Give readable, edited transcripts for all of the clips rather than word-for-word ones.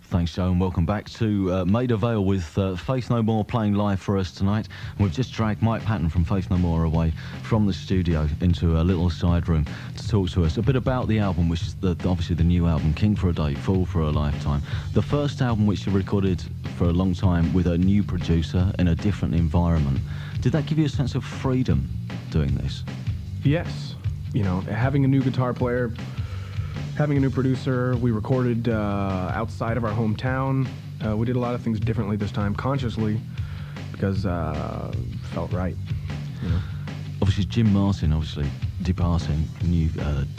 Thanks, Joe, and welcome back to Maida Vale with Faith No More playing live for us tonight. And we've just dragged Mike Patton from Faith No More away from the studio into a little side room to talk to us a bit about the album, which is obviously the new album, King for a Day, Fool for a Lifetime. The first album which you recorded for a long time with a new producer in a different environment. Did that give you a sense of freedom doing this? Yes. You know, having a new guitar player, having a new producer, we recorded outside of our hometown. We did a lot of things differently this time, consciously, because felt right. You know? Obviously, Jim Martin, departing,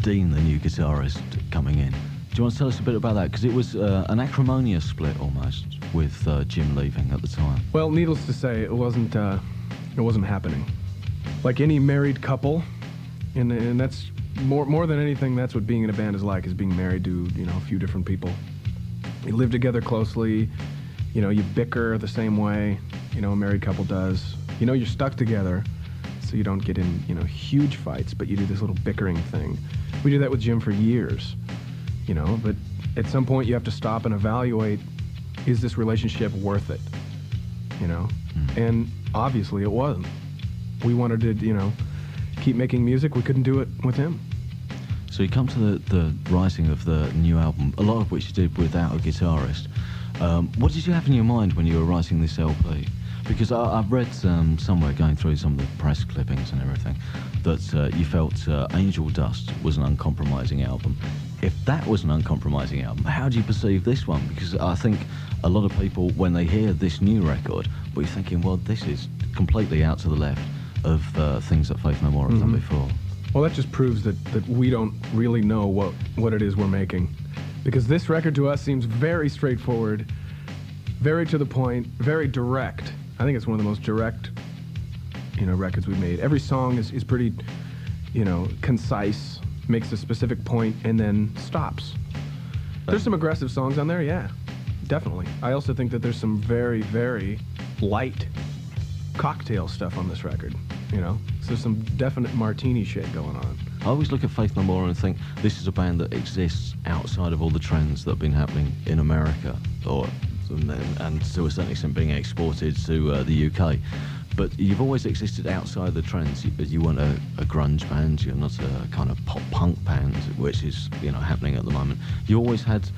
Dean, the new guitarist, coming in. Do you want to tell us a bit about that? Because it was an acrimonious split almost with Jim leaving at the time. Well, needless to say, it wasn't happening. Like any married couple, and that's more than anything, that's what being in a band is like, is being married to, you know, a few different people. You live together closely, you know, you bicker the same way, you know, a married couple does. You know, you're stuck together, so you don't get in, you know, huge fights, but you do this little bickering thing. We did that with Jim for years, you know, but at some point you have to stop and evaluate, is this relationship worth it, you know? And obviously it wasn't. We wanted to, you know, keep making music. We couldn't do it with him. So you come to the writing of the new album, a lot of which you did without a guitarist. What did you have in your mind when you were writing this LP? Because I've read somewhere, going through some of the press clippings and everything, that you felt Angel Dust was an uncompromising album. If that was an uncompromising album, how do you perceive this one? Because I think a lot of people, when they hear this new record, will be thinking, well, this is completely out to the left of things that Faith No More have done before. Well, that just proves that we don't really know what it is we're making. Because this record to us seems very straightforward, very to the point, very direct. I think it's one of the most direct, you know, records we've made. Every song is pretty, you know, concise, makes a specific point, and then stops. There's some aggressive songs on there, yeah, definitely. I also think that there's some very, very light cocktail stuff on this record, you know? So there's some definite martini shit going on. I always look at Faith No More and think this is a band that exists outside of all the trends that have been happening in America, and to a certain extent being exported to the UK. But you've always existed outside the trends. You weren't a grunge band, you're not a kind of pop-punk band, which is, you know, happening at the moment. You always had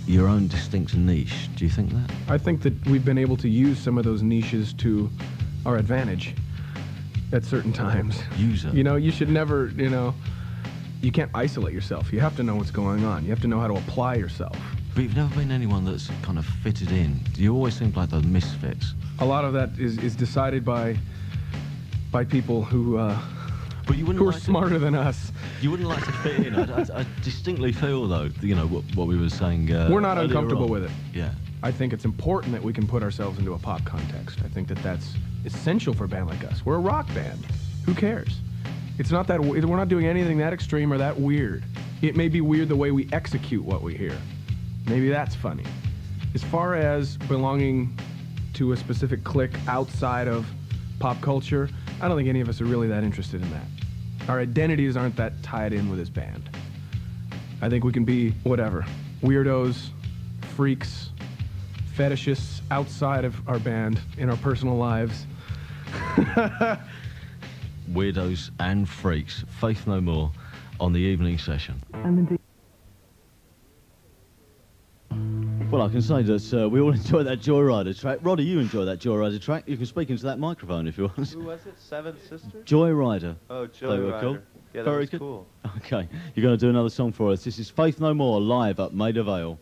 your own distinct niche. Do you think that? I think that we've been able to use some of those niches to our advantage at certain times. Use it. You know, you should never, you know, you can't isolate yourself. You have to know what's going on. You have to know how to apply yourself. But you've never been anyone that's kind of fitted in. You always seem like the misfits. A lot of that is decided by people who are smarter than us. You wouldn't like to fit in. I distinctly feel, though, you know, what we were saying. We're not uncomfortable with it. Yeah. I think it's important that we can put ourselves into a pop context. I think that that's essential for a band like us. We're a rock band. Who cares? It's not that we're not doing anything that extreme or that weird. It may be weird the way we execute what we hear. Maybe that's funny. As far as belonging to a specific clique outside of pop culture, I don't think any of us are really that interested in that. Our identities aren't that tied in with this band. I think we can be whatever. Weirdos, freaks, fetishists outside of our band, in our personal lives. Weirdos and freaks. Faith No More on the evening session. Well, I can say that we all enjoy that Joyrider track. Roddy, you enjoy that Joyrider track. You can speak into that microphone if you want. Who was it? Seven Sisters? Joyrider. Oh, Joyrider. Cool. Yeah, that Very was good. Cool. Okay, you're going to do another song for us. This is Faith No More live at Maida Vale.